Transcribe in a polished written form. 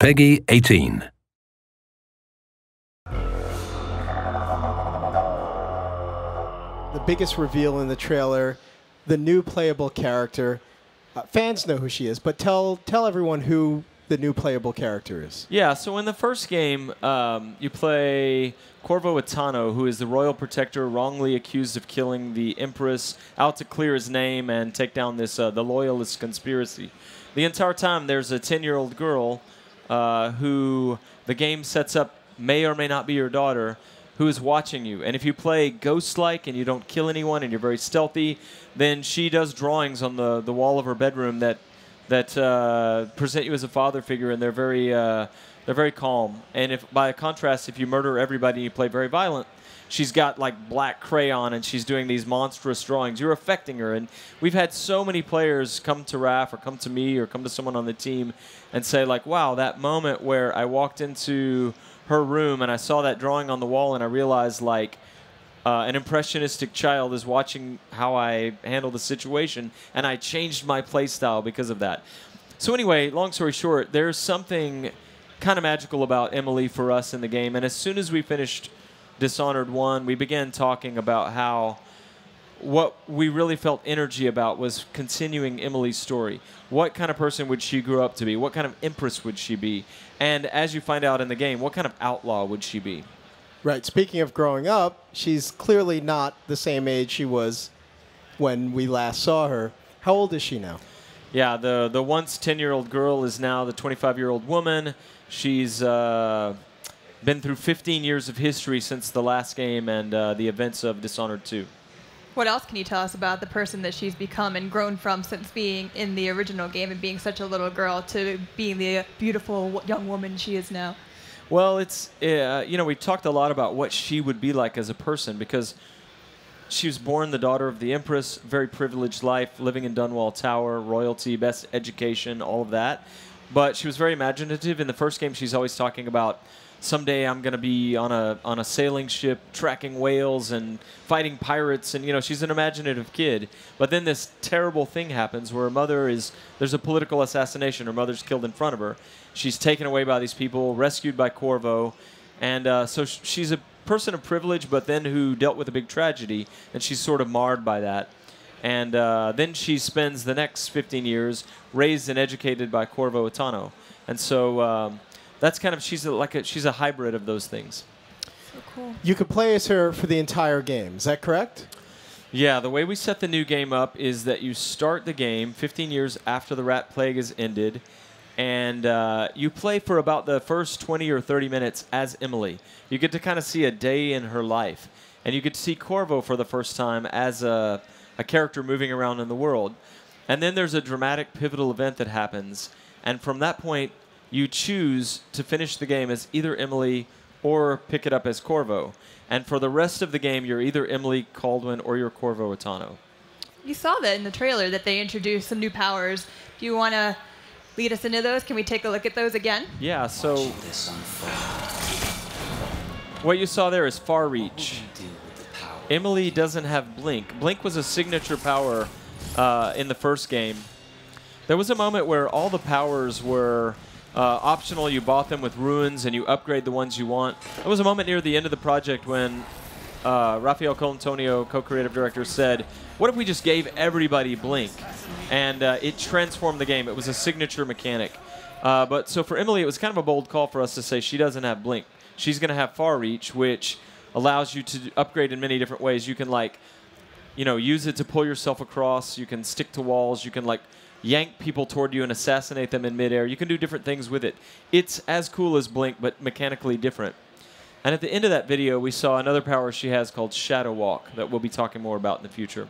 PEGI 18. The biggest reveal in the trailer, the new playable character. Fans know who she is, but tell everyone who the new playable character is. Yeah, so in the first game, you play Corvo Attano, who is the royal protector wrongly accused of killing the Empress, out to clear his name and take down this the Loyalist conspiracy. The entire time, there's a 10-year-old girl who the game sets up may or may not be your daughter, who is watching you. And if you play ghost-like and you don't kill anyone and you're very stealthy, then she does drawings on the wall of her bedroom that present you as a father figure, and they're very calm. And if by contrast, if you murder everybody and you play very violent, she's got like black crayon and she's doing these monstrous drawings. You're affecting her. And we've had so many players come to Raph or come to me or come to someone on the team and say like, wow, that moment where I walked into her room and I saw that drawing on the wall and I realized like an impressionistic child is watching how I handle the situation, and I changed my play style because of that. So anyway, long story short, there's something kind of magical about Emily for us in the game, and as soon as we finished Dishonored 1, we began talking about how what we really felt energy about was continuing Emily's story. What kind of person would she grow up to be? What kind of empress would she be? And as you find out in the game, what kind of outlaw would she be? Right. Speaking of growing up, she's clearly not the same age she was when we last saw her. How old is she now? Yeah, the once 10-year-old girl is now the 25-year-old woman. She's been through 15 years of history since the last game and the events of Dishonored 2. What else can you tell us about the person that she's become and grown from since being in the original game and being such a little girl to being the beautiful young woman she is now? Well, it's, you know, we talked a lot about what she would be like as a person because she was born the daughter of the Empress, very privileged life, living in Dunwall Tower, royalty, best education, all of that. But she was very imaginative. In the first game, she's always talking about, someday I'm going to be on a sailing ship tracking whales and fighting pirates. And, you know, she's an imaginative kid. But then this terrible thing happens where her mother is, there's a political assassination. Her mother's killed in front of her. She's taken away by these people, rescued by Corvo. And so she's a person of privilege, but then who dealt with a big tragedy. And she's sort of marred by that. And then she spends the next 15 years raised and educated by Corvo Attano. And so that's kind of, she's a hybrid of those things. So cool. You could play as her for the entire game. Is that correct? Yeah, the way we set the new game up is that you start the game 15 years after the Rat Plague has ended, and you play for about the first 20 or 30 minutes as Emily. You get to kind of see a day in her life, and you get to see Corvo for the first time as a character moving around in the world. And then there's a dramatic, pivotal event that happens, and from that point, you choose to finish the game as either Emily or pick it up as Corvo. And for the rest of the game, you're either Emily Kaldwin or you're Corvo Attano. You saw that in the trailer, that they introduced some new powers. Do you want to lead us into those? Can we take a look at those again? Yeah, so what you saw there is Far Reach. Emily doesn't have Blink. Blink was a signature power in the first game. There was a moment where all the powers were optional. You bought them with ruins and you upgrade the ones you want. There was a moment near the end of the project when Rafael Colantonio, co-creative director, said, what if we just gave everybody Blink? And it transformed the game. It was a signature mechanic. But so for Emily, it was kind of a bold call for us to say she doesn't have Blink. She's going to have Far Reach, which allows you to upgrade in many different ways. You can, like, you know, use it to pull yourself across. You can stick to walls. You can, like, yank people toward you and assassinate them in midair. You can do different things with it. It's as cool as Blink, but mechanically different. And at the end of that video, we saw another power she has called Shadow Walk that we'll be talking more about in the future.